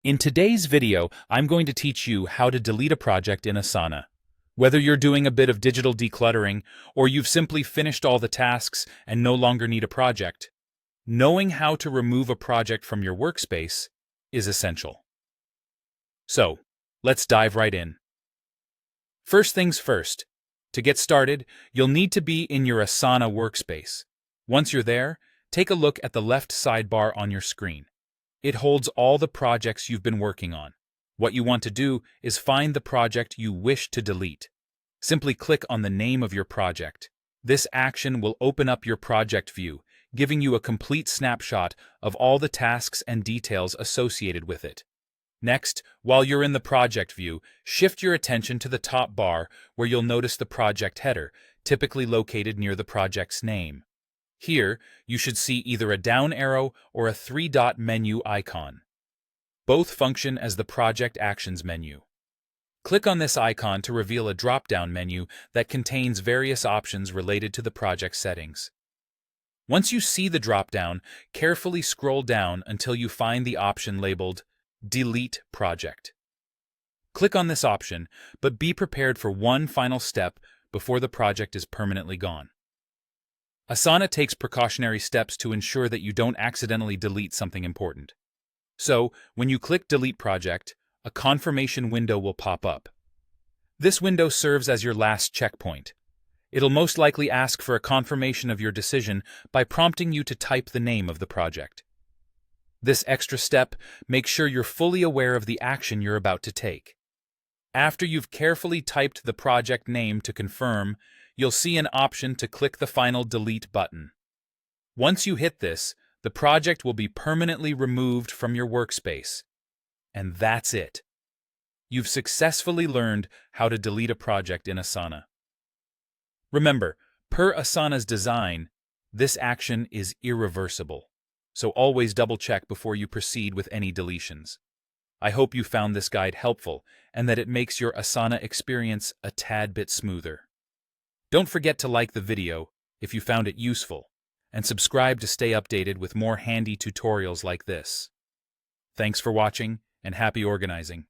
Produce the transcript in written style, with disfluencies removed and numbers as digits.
In today's video, I'm going to teach you how to delete a project in Asana. Whether you're doing a bit of digital decluttering or you've simply finished all the tasks and no longer need a project, knowing how to remove a project from your workspace is essential. So, let's dive right in. First things first, to get started, you'll need to be in your Asana workspace. Once you're there, take a look at the left sidebar on your screen. It holds all the projects you've been working on. What you want to do is find the project you wish to delete. Simply click on the name of your project. This action will open up your project view, giving you a complete snapshot of all the tasks and details associated with it. Next, while you're in the project view, shift your attention to the top bar where you'll notice the project header, typically located near the project's name. Here, you should see either a down arrow or a three-dot menu icon. Both function as the Project Actions menu. Click on this icon to reveal a drop-down menu that contains various options related to the project settings. Once you see the drop-down, carefully scroll down until you find the option labeled Delete Project. Click on this option, but be prepared for one final step before the project is permanently gone. Asana takes precautionary steps to ensure that you don't accidentally delete something important. So, when you click Delete Project, a confirmation window will pop up. This window serves as your last checkpoint. It'll most likely ask for a confirmation of your decision by prompting you to type the name of the project. This extra step makes sure you're fully aware of the action you're about to take. After you've carefully typed the project name to confirm, you'll see an option to click the final Delete button. Once you hit this, the project will be permanently removed from your workspace. And that's it. You've successfully learned how to delete a project in Asana. Remember, per Asana's design, this action is irreversible, so always double-check before you proceed with any deletions. I hope you found this guide helpful and that it makes your Asana experience a tad bit smoother. Don't forget to like the video if you found it useful, and subscribe to stay updated with more handy tutorials like this. Thanks for watching, and happy organizing.